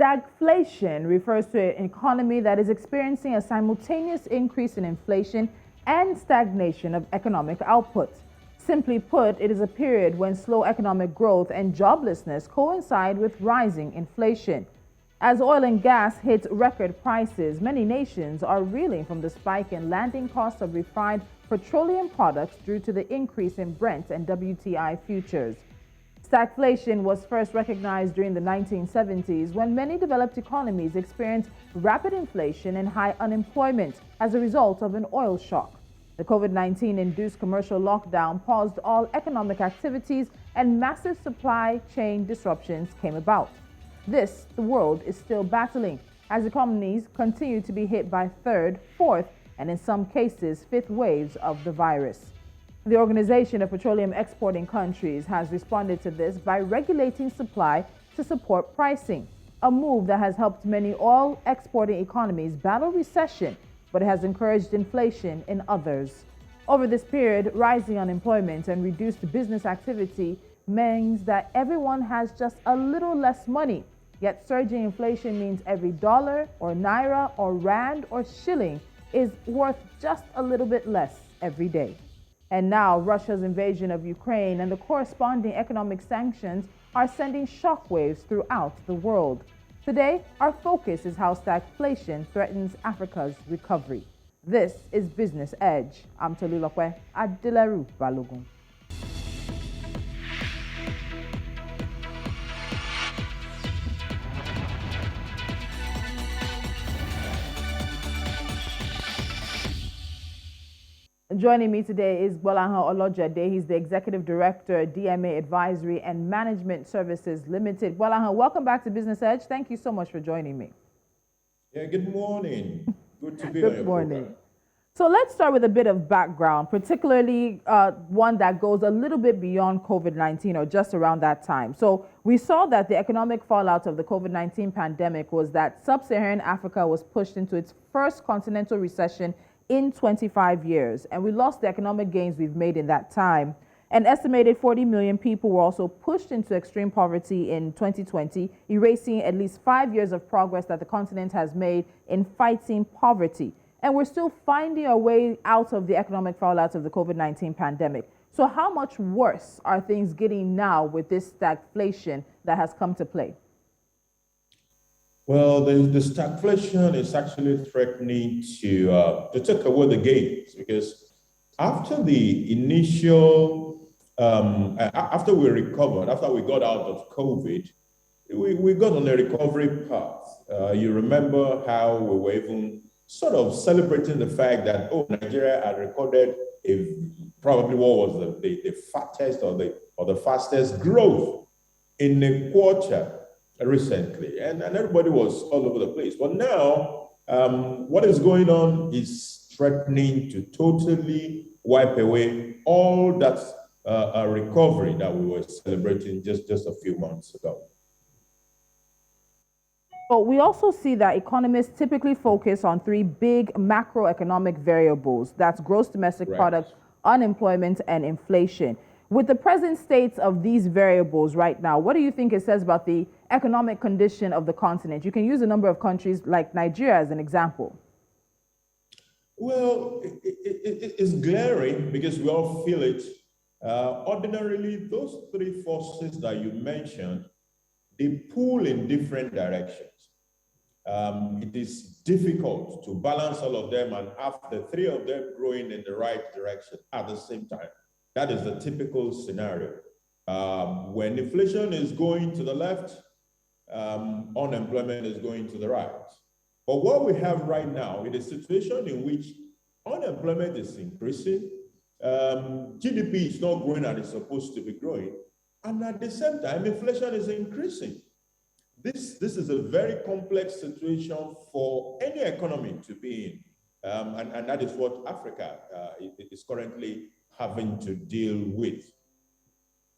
Stagflation refers to an economy that is experiencing a simultaneous increase in inflation and stagnation of economic output. Simply put, it is a period when slow economic growth and joblessness coincide with rising inflation. As oil and gas hit record prices, many nations are reeling from the spike in landing costs of refined petroleum products due to the increase in Brent and WTI futures. Stagflation was first recognized during the 1970s when many developed economies experienced rapid inflation and high unemployment as a result of an oil shock. The COVID-19 induced commercial lockdown paused all economic activities and massive supply chain disruptions came about. This, the world is still battling as economies continue to be hit by third, fourth, and in some cases, fifth waves of the virus. The Organization of Petroleum Exporting Countries has responded to this by regulating supply to support pricing, a move that has helped many oil exporting economies battle recession, but it has encouraged inflation in others. Over this period, rising unemployment and reduced business activity means that everyone has just a little less money. Yet surging inflation means every dollar or naira or rand or shilling is worth just a little bit less every day. And now Russia's invasion of Ukraine and the corresponding economic sanctions are sending shockwaves throughout the world. Today, our focus is how stagflation threatens Africa's recovery. This is Business Edge. I'm Tolulope Adeleru-Balogun. Joining me today is Gbolahan Olojede. He's the Executive Director, DMA Advisory and Management Services Limited. Gbolahan, welcome back to Business Edge. Thank you so much for joining me. Yeah, good morning. Good to be on your program. So let's start with a bit of background, particularly one that goes a little bit beyond COVID-19 or just around that time. So we saw that the economic fallout of the COVID-19 pandemic was that sub-Saharan Africa was pushed into its first continental recession in 25 years, and we lost the economic gains we've made in that time. An estimated 40 million people were also pushed into extreme poverty in 2020, erasing at least 5 years of progress that the continent has made in fighting poverty. And we're still finding our way out of the economic fallout of the COVID-19 pandemic. So how much worse are things getting now with this stagflation that has come to play? Well, the stagflation is actually threatening to take away the gains, because after the initial, after we recovered, after we got out of COVID, we got on a recovery path. You remember how we were even sort of celebrating the fact that, oh, Nigeria had recorded probably what was the fattest or the fastest growth in a quarter recently, and everybody was all over the place. But now, what is going on is threatening to totally wipe away all that recovery that we were celebrating just a few months ago. But we also see that economists typically focus on three big macroeconomic variables. That's gross domestic product, unemployment, and inflation. With the present states of these variables right now, what do you think it says about the economic condition of the continent? You can use a number of countries like Nigeria as an example. Well, it's glaring because we all feel it. Ordinarily, those three forces that you mentioned, they pull in different directions. It is difficult to balance all of them and have the three of them growing in the right direction at the same time. That is the typical scenario. When inflation is going to the left, unemployment is going to the right. But what we have right now is a situation in which unemployment is increasing, GDP is not growing as it's supposed to be growing, and at the same time, inflation is increasing. This is a very complex situation for any economy to be in, and that is what Africa is currently having to deal with.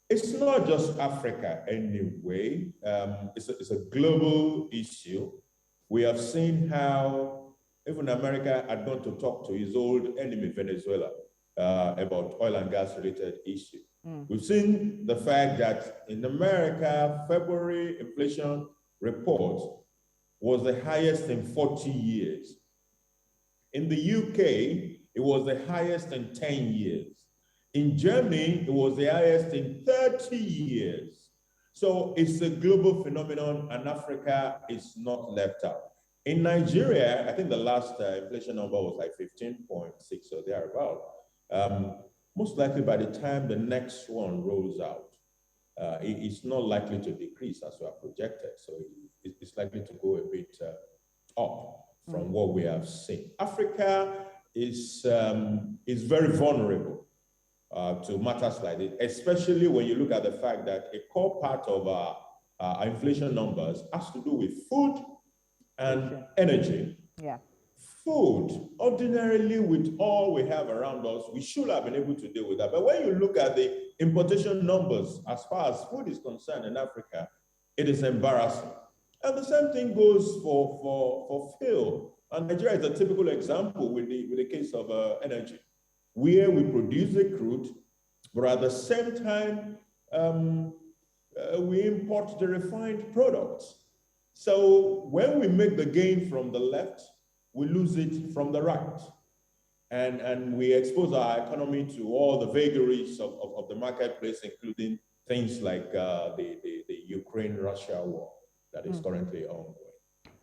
It's not just Africa anyway. It's a global issue. We have seen how even America had gone to talk to his old enemy, Venezuela, about oil and gas related issue. We've seen the fact that in America, February inflation report was the highest in 40 years. In the UK, it was the highest in 10 years. In Germany, it was the highest in 30 years. So it's a global phenomenon, and Africa is not left out. In Nigeria, I think the last inflation number was like 15.6 or thereabout. Most likely by the time the next one rolls out, it's not likely to decrease as we are projected. So it's likely to go a bit up from what we have seen. Africa is very vulnerable to matters like this, especially when you look at the fact that a core part of our inflation numbers has to do with food and energy. Yeah. Food, ordinarily with all we have around us, we should have been able to deal with that. But when you look at the importation numbers as far as food is concerned in Africa, it is embarrassing. And the same thing goes for fuel. And Nigeria is a typical example with the case of energy, where we produce the crude, but at the same time, we import the refined products. So when we make the gain from the left, we lose it from the right. And we expose our economy to all the vagaries of the marketplace, including things like the Ukraine-Russia war that is currently ongoing.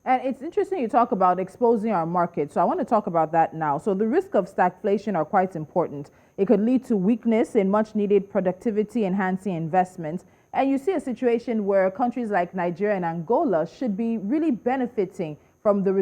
And it's interesting you talk about exposing our market. So I want to talk about that now. So the risk of stagflation are quite important. It could lead to weakness in much needed productivity enhancing investments. And you see a situation where countries like Nigeria and Angola should be really benefiting from the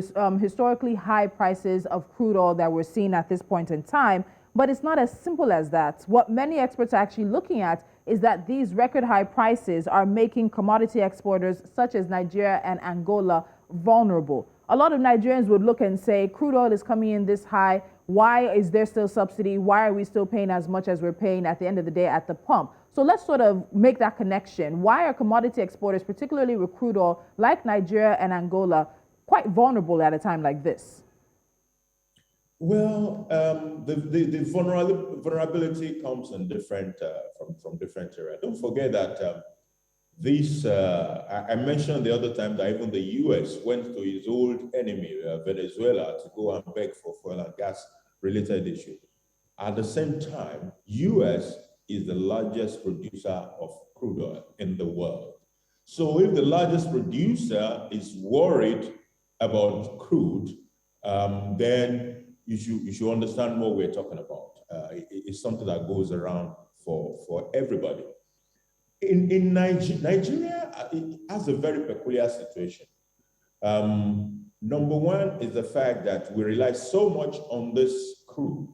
historically high prices of crude oil that we're seeing at this point in time. But it's not as simple as that. What many experts are actually looking at is that these record high prices are making commodity exporters such as Nigeria and Angola vulnerable. A lot of Nigerians would look and say, crude oil is coming in this high. Why is there still subsidy? Why are we still paying as much as we're paying at the end of the day at the pump? So let's sort of make that connection. Why are commodity exporters, particularly with crude oil, like Nigeria and Angola, quite vulnerable at a time like this? Well, the vulnerability comes in different from different areas. Don't forget that I mentioned the other time that even the U.S. went to his old enemy, Venezuela, to go and beg for oil and gas related issues. At the same time, U.S. is the largest producer of crude oil in the world. So if the largest producer is worried about crude, then you should understand what we're talking about. It's something that goes around for everybody. In Nigeria, it has a very peculiar situation. Number one is the fact that we rely so much on this crude.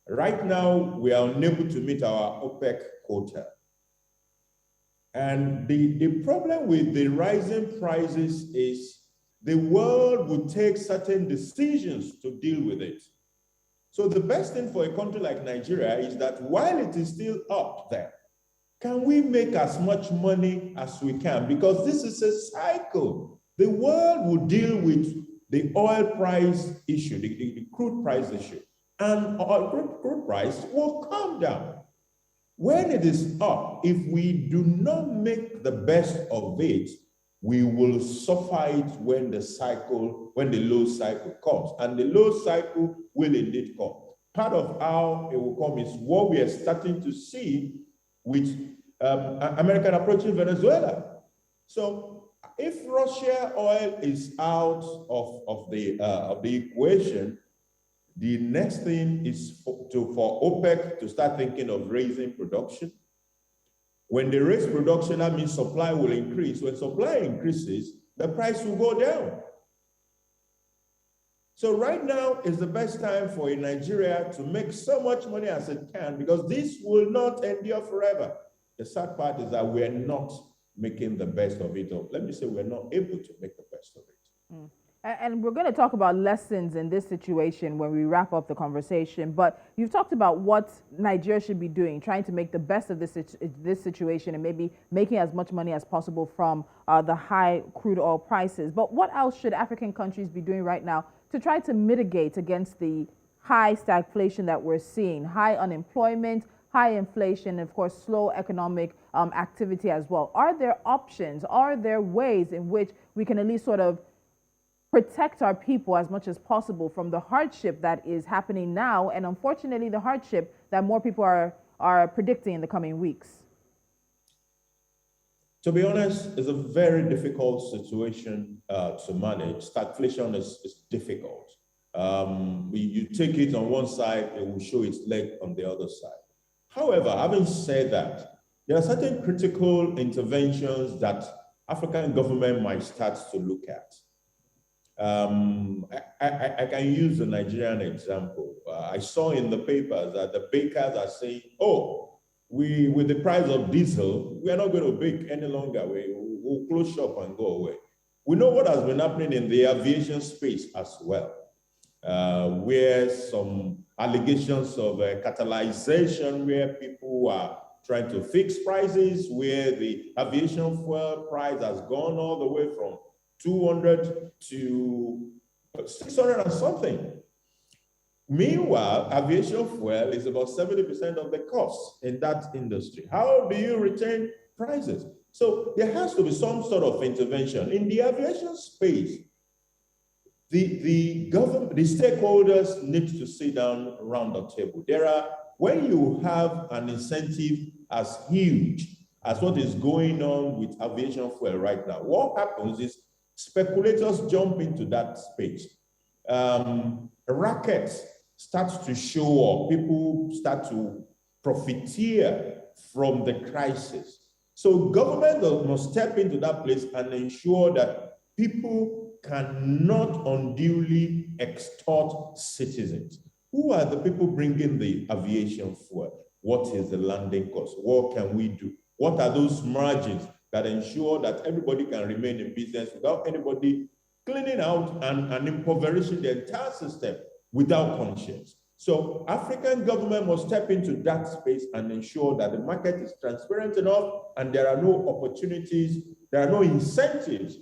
Right now, we are unable to meet our OPEC quota. And the problem with the rising prices is the world will take certain decisions to deal with it. So the best thing for a country like Nigeria is that while it is still up there, can we make as much money as we can? Because this is a cycle. The world will deal with the oil price issue, the crude price issue, and crude price will come down. When it is up, if we do not make the best of it, we will suffer it when the low cycle comes. And the low cycle will indeed come. Part of how it will come is what we are starting to see with America approaching Venezuela. So if Russia oil is out of the equation, the next thing is for OPEC to start thinking of raising production. When they raise production, that means supply will increase. When supply increases, the price will go down. So right now is the best time for Nigeria to make so much money as it can, because this will not endure forever. The sad part is that we're not making the best of it. Or let me say we're not able to make the best of it. Mm. And we're going to talk about lessons in this situation when we wrap up the conversation. But you've talked about what Nigeria should be doing, trying to make the best of this situation and maybe making as much money as possible from the high crude oil prices. But what else should African countries be doing right now to try to mitigate against the high stagflation that we're seeing, high unemployment, high inflation, and of course, slow economic activity as well. Are there options? Are there ways in which we can at least sort of protect our people as much as possible from the hardship that is happening now, and unfortunately the hardship that more people are predicting in the coming weeks? To be honest, it's a very difficult situation to manage. Stagflation is difficult. You take it on one side, it will show its leg on the other side. However, having said that, there are certain critical interventions that African government might start to look at. I can use the Nigerian example. I saw in the papers that the bakers are saying, oh, with the price of diesel, we are not going to bake any longer. We'll close shop and go away. We know what has been happening in the aviation space as well, where some allegations of catalyzation, where people are trying to fix prices, where the aviation fuel price has gone all the way from 200 to 600 and something. Meanwhile, aviation fuel is about 70% of the cost in that industry. How do you retain prices? So there has to be some sort of intervention. In the aviation space, the government, the stakeholders need to sit down around the table. When you have an incentive as huge as what is going on with aviation fuel right now, what happens is speculators jump into that space. Rackets start to show up. People start to profiteer from the crisis. So government must step into that place and ensure that people cannot unduly extort citizens. Who are the people bringing the aviation fuel? What is the landing cost? What can we do? What are those margins that ensure that everybody can remain in business without anybody cleaning out and impoverishing the entire system without conscience? So African government must step into that space and ensure that the market is transparent enough and there are no opportunities, there are no incentives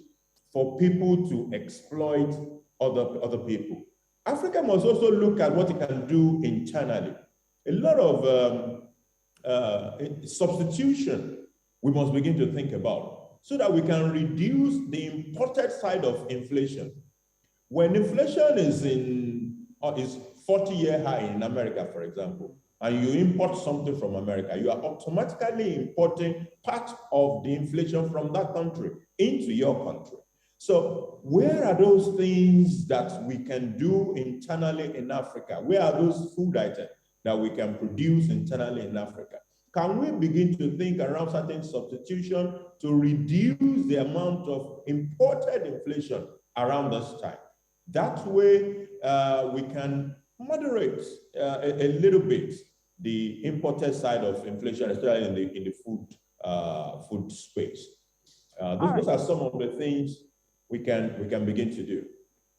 for people to exploit other people. Africa must also look at what it can do internally. A lot of substitution we must begin to think about so that we can reduce the imported side of inflation. When inflation is 40-year high in America, for example, and you import something from America, you are automatically importing part of the inflation from that country into your country. So where are those things that we can do internally in Africa? Where are those food items that we can produce internally in Africa? Can we begin to think around certain substitution to reduce the amount of imported inflation around this time? That way, we can moderate a little bit the imported side of inflation, especially in the food space. Those are some of the things we can begin to do.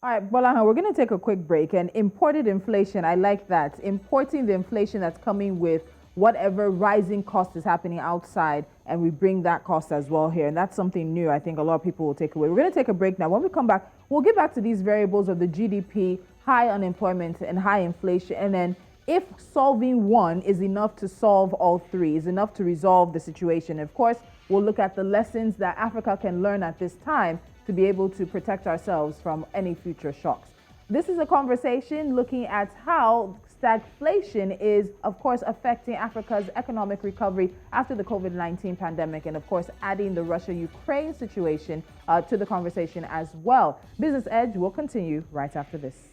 All right, Gbolahan, we're going to take a quick break. And imported inflation, I like that. Importing the inflation that's coming with whatever rising cost is happening outside, and we bring that cost as well here. And that's something new I think a lot of people will take away. We're going to take a break now. When we come back, we'll get back to these variables of the GDP, high unemployment, and high inflation. And then if solving one is enough to solve all three, is enough to resolve the situation. Of course, we'll look at the lessons that Africa can learn at this time to be able to protect ourselves from any future shocks. This is a conversation looking at how stagflation is, of course, affecting Africa's economic recovery after the COVID-19 pandemic, and of course, adding the Russia-Ukraine situation to the conversation as well. Business Edge will continue right after this.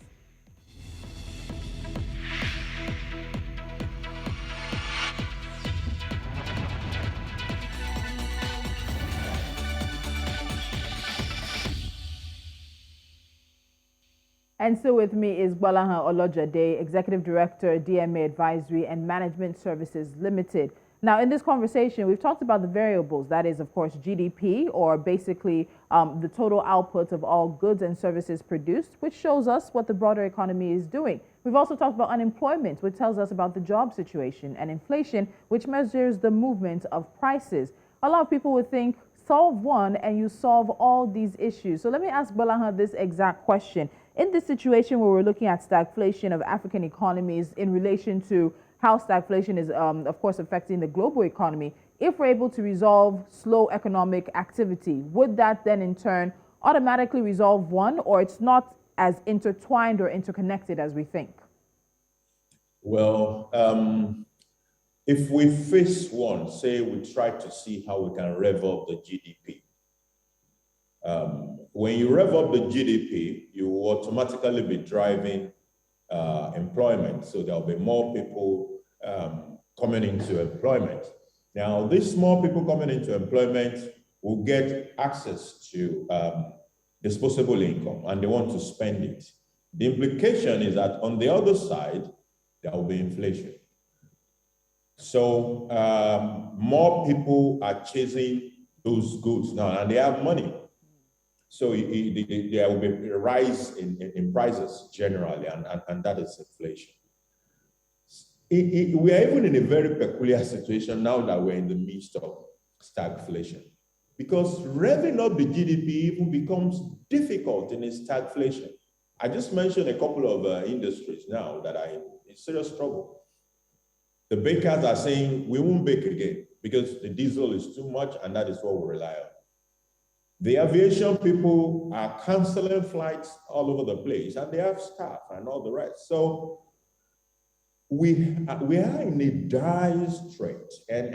And so with me is Gbolahan Olojede, Executive Director, DMA Advisory and Management Services Limited. Now, in this conversation, we've talked about the variables. That is, of course, GDP, or basically the total output of all goods and services produced, which shows us what the broader economy is doing. We've also talked about unemployment, which tells us about the job situation, and inflation, which measures the movement of prices. A lot of people would think, solve one and you solve all these issues. So let me ask Gbolahan this exact question. In this situation where we're looking at stagflation of African economies in relation to how stagflation is, of course, affecting the global economy. If we're able to resolve slow economic activity, would that then in turn automatically resolve one, or it's not as intertwined or interconnected as we think? Well, if we face one, say we try to see how we can rev up the GDP. When you rev up the GDP, you will automatically be driving employment. So there'll be more people coming into employment. Now, these more people coming into employment will get access to disposable income, and they want to spend it. The implication is that on the other side, there will be inflation. So more people are chasing those goods now, and they have money. So there will be a rise in prices generally, and that is inflation. We are even in a very peculiar situation now that we're in the midst of stagflation, because revving up the GDP even becomes difficult in a stagflation. I just mentioned a couple of industries now that are in serious trouble. The bakers are saying we won't bake again because the diesel is too much, and that is what we rely on. The aviation people are canceling flights all over the place, and they have staff and all the rest. So we are in a dire strait, and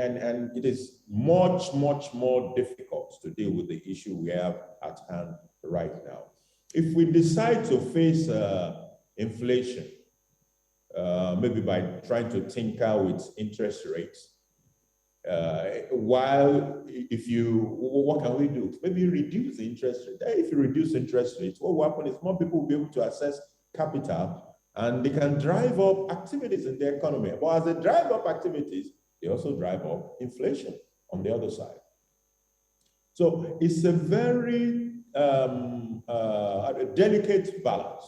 it is much more difficult to deal with the issue we have at hand right now. If we decide to face inflation, maybe by trying to tinker with interest rates, what can we do? Maybe reduce the interest rate. If you reduce interest rates, what will happen is more people will be able to access capital, and they can drive up activities in the economy. But as they drive up activities, they also drive up inflation on the other side. So it's a very delicate balance.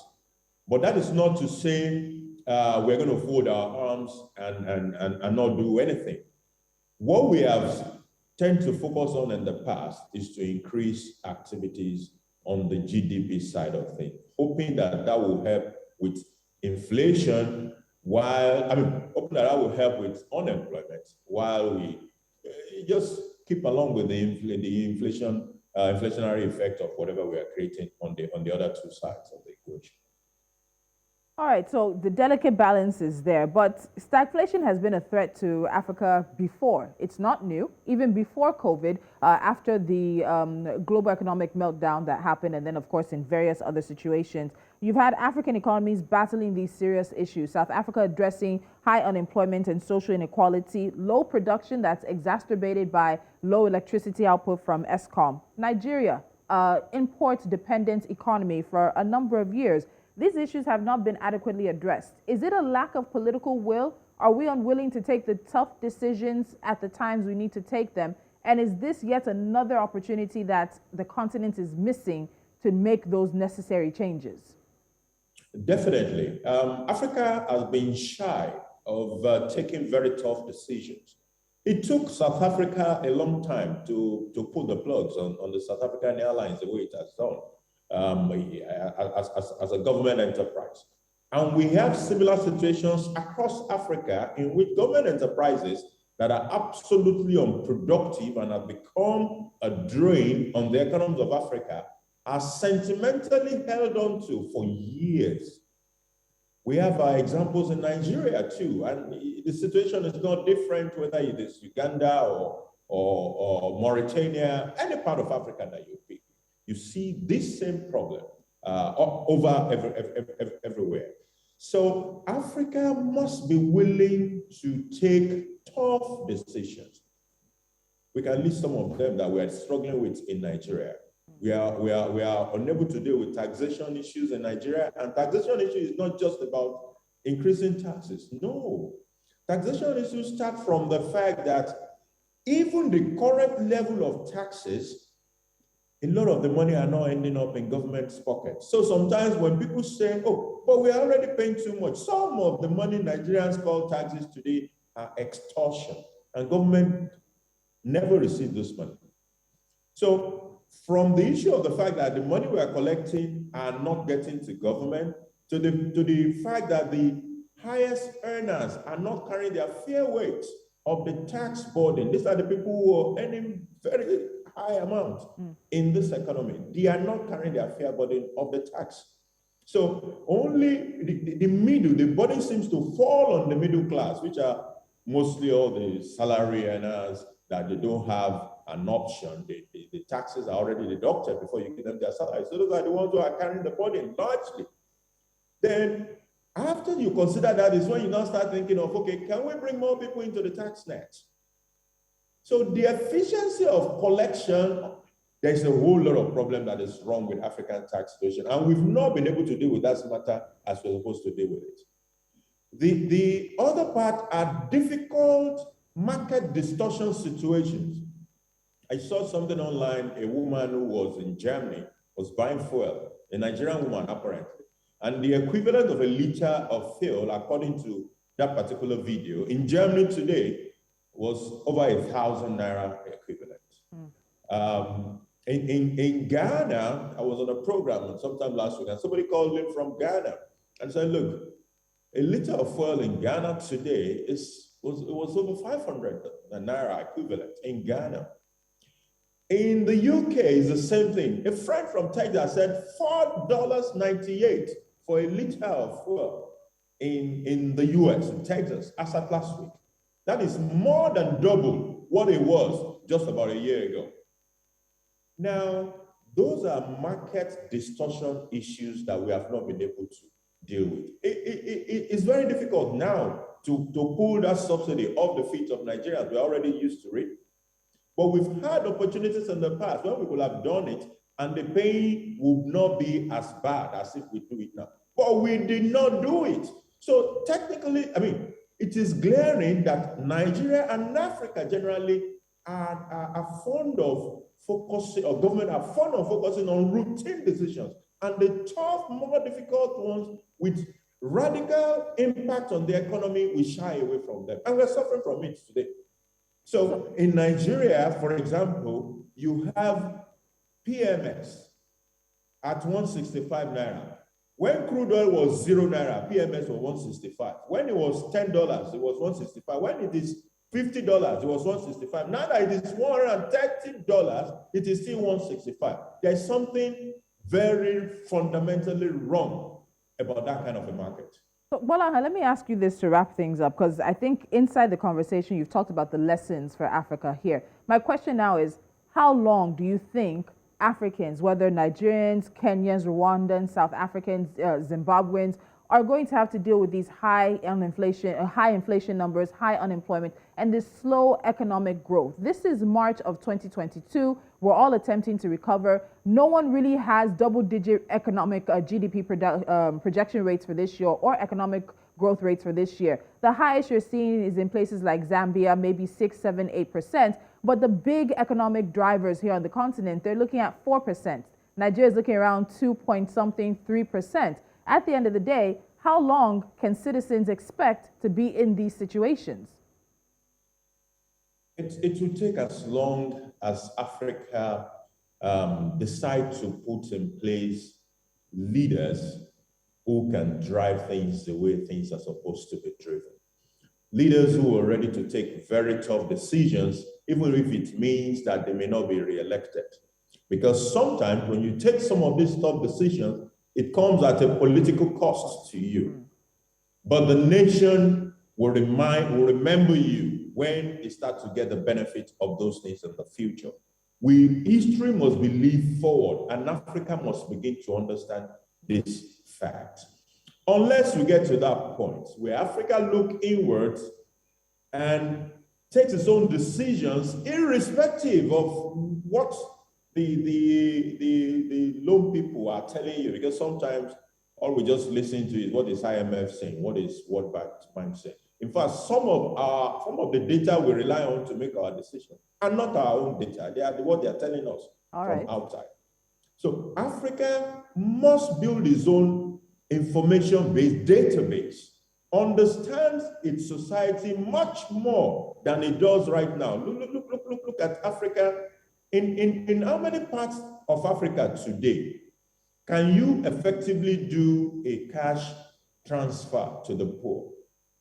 But that is not to say we're going to fold our arms and not do anything. What we have tend to focus on in the past is to increase activities on the GDP side of things, hoping that that will help with inflation, hoping that that will help with unemployment, while we just keep along with the inflationary effect of whatever we are creating on the other two sides of the equation. All right, so the delicate balance is there, but stagflation has been a threat to Africa before. It's not new. Even before COVID, after the global economic meltdown that happened, and then, of course, in various other situations, you've had African economies battling these serious issues. South Africa addressing high unemployment and social inequality, low production that's exacerbated by low electricity output from Eskom. Nigeria, import-dependent economy for a number of years. These issues have not been adequately addressed. Is it a lack of political will? Are we unwilling to take the tough decisions at the times we need to take them? And is this yet another opportunity that the continent is missing to make those necessary changes? Definitely. Africa has been shy of taking very tough decisions. It took South Africa a long time to pull the plugs on the South African Airlines the way it has done. As a government enterprise. And we have similar situations across Africa in which government enterprises that are absolutely unproductive and have become a drain on the economies of Africa are sentimentally held on to for years. We have examples in Nigeria too, and the situation is not different whether it is Uganda or Mauritania, any part of Africa that you pick. You see this same problem everywhere. So Africa must be willing to take tough decisions. We can list some of them that we are struggling with in Nigeria. We are unable to deal with taxation issues in Nigeria, and taxation issue is not just about increasing taxes. No, taxation issues start from the fact that even the current level of taxes, a lot of the money are now ending up in government's pockets. So sometimes when people say, oh, but we're already paying too much, some of the money Nigerians call taxes today are extortion, and government never received this money. So from the issue of the fact that the money we are collecting are not getting to government, to the fact that the highest earners are not carrying their fair weight of the tax burden. These are the people who are earning very high amount in this economy. They are not carrying their fair burden of the tax. So only the middle, the burden seems to fall on the middle class, which are mostly all the salary earners that they don't have an option. The taxes are already deducted before you give them their salary. So those are the ones who are carrying the burden largely. Then after you consider that is when you now start thinking of, okay, can we bring more people into the tax net? So the efficiency of collection, there's a whole lot of problem that is wrong with African tax situation, and we've not been able to deal with that matter as we're supposed to deal with it. The other part are difficult market distortion situations. I saw something online, a woman who was in Germany was buying fuel, a Nigerian woman apparently, and the equivalent of a liter of fuel, according to that particular video, in Germany today was over 1,000 naira equivalent. In Ghana, I was on a program sometime last week, and somebody called me from Ghana and said, look, a liter of fuel in Ghana today was over 500 naira equivalent in Ghana. In the UK, it's the same thing. A friend from Texas said $4.98 for a liter of fuel in the US, in Texas, as at last week. That is more than double what it was just about a year ago. Now, those are market distortion issues that we have not been able to deal with. It's very difficult now to pull that subsidy off the feet of Nigerians. We're already used to it. But we've had opportunities in the past where we could have done it and the pain would not be as bad as if we do it now. But we did not do it. So technically, I mean, it is glaring that Nigeria and Africa generally are fond of focusing, or government are fond of focusing on routine decisions. And the tough, more difficult ones with radical impact on the economy, we shy away from them. And we're suffering from it today. So in Nigeria, for example, you have PMS at 165 naira. When crude oil was 0 naira, PMS was 165. When it was $10, it was 165. When it is $50, it was 165. Now that it is $130, it is still 165. There's something very fundamentally wrong about that kind of a market. So, Gbolahan, let me ask you this to wrap things up, because I think inside the conversation, you've talked about the lessons for Africa here. My question now is, how long do you think Africans, whether Nigerians, Kenyans, Rwandans, South Africans, Zimbabweans, are going to have to deal with these high inflation numbers, high unemployment, and this slow economic growth? This is March of 2022. We're all attempting to recover. No one really has double-digit economic GDP projection rates for this year, or economic growth rates for this year. The highest you're seeing is in places like Zambia, maybe 6, 7, 8%. But the big economic drivers here on the continent, they're looking at 4%. Nigeria is looking around 2-point-something, 3%. At the end of the day, how long can citizens expect to be in these situations? It will take as long as Africa decide to put in place leaders who can drive things the way things are supposed to be driven. Leaders who are ready to take very tough decisions, even if it means that they may not be re-elected. Because sometimes when you take some of these tough decisions, it comes at a political cost to you. But the nation will remember you when they start to get the benefit of those things in the future. History must be lived forward, and Africa must begin to understand this fact. Unless we get to that point where Africa looks inwards and takes its own decisions, irrespective of what the loan people are telling you, because sometimes all we just listen to is what is IMF saying, what is World Bank saying. In fact, some of the data we rely on to make our decisions are not our own data. They are what they are telling us from outside. So Africa must build its own information-based database, understands its society much more than it does right now. Look at Africa. In how many parts of Africa today can you effectively do a cash transfer to the poor?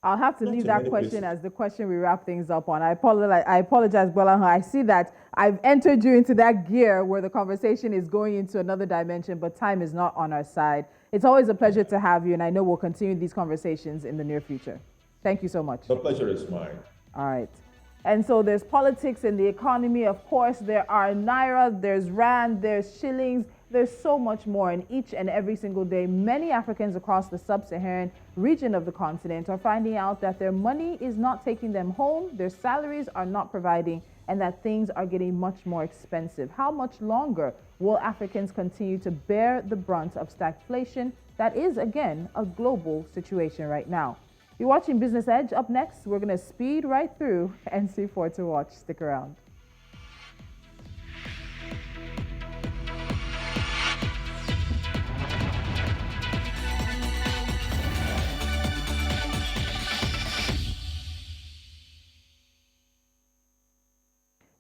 I'll have to Not leave in that many question places. as the question we wrap things up on. I apologize, Gbolahan. I see that I've entered you into that gear where the conversation is going into another dimension, but time is not on our side. It's always a pleasure to have you, and I know we'll continue these conversations in the near future. Thank you so much. The pleasure is mine. All right. And so there's politics in the economy, of course. There are naira, there's rand, there's shillings. There's so much more. And each and every single day, many Africans across the sub-Saharan region of the continent are finding out that their money is not taking them home, their salaries are not providing, and that things are getting much more expensive. How much longer will Africans continue to bear the brunt of stagflation? That is, again, a global situation right now. You're watching Business Edge. Up next, we're going to speed right through and see for to watch. Stick around.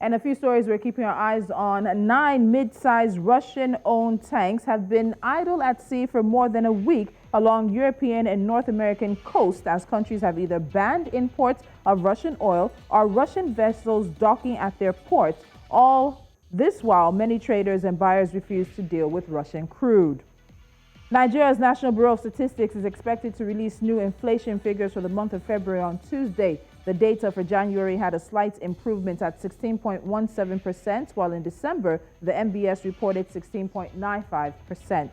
And a few stories we're keeping our eyes on. 9 mid-sized Russian-owned tanks have been idle at sea for more than a week along European and North American coasts as countries have either banned imports of Russian oil or Russian vessels docking at their ports. All this while many traders and buyers refuse to deal with Russian crude. Nigeria's National Bureau of Statistics is expected to release new inflation figures for the month of February on Tuesday. The data for January had a slight improvement at 16.17%, while in December, the NBS reported 16.95%.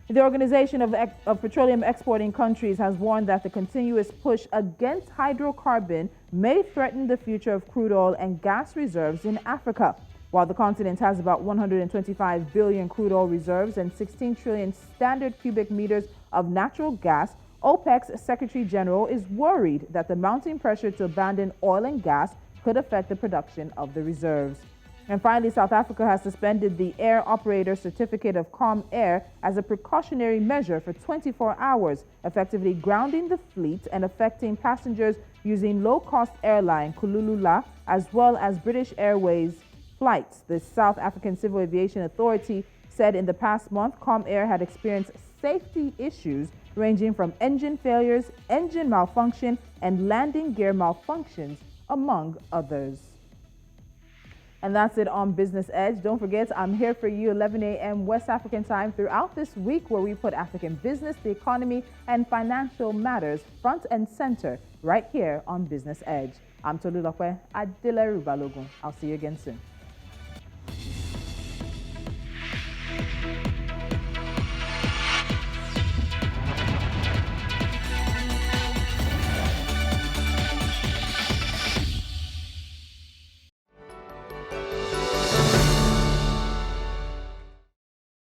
The Organization of Petroleum Exporting Countries has warned that the continuous push against hydrocarbon may threaten the future of crude oil and gas reserves in Africa. While the continent has about 125 billion crude oil reserves and 16 trillion standard cubic meters of natural gas, OPEC's Secretary General is worried that the mounting pressure to abandon oil and gas could affect the production of the reserves. And finally, South Africa has suspended the air operator certificate of Calm Air as a precautionary measure for 24 hours, effectively grounding the fleet and affecting passengers using low-cost airline Tolulope as well as British Airways flights. The South African Civil Aviation Authority said in the past month, Calm Air had experienced safety issues ranging from engine failures, engine malfunction, and landing gear malfunctions, among others. And that's it on Business Edge. Don't forget, I'm here for you 11 a.m. West African time throughout this week, where we put African business, the economy, and financial matters front and center right here on Business Edge. I'm Tolulope Adeleru-Balogun. I'll see you again soon.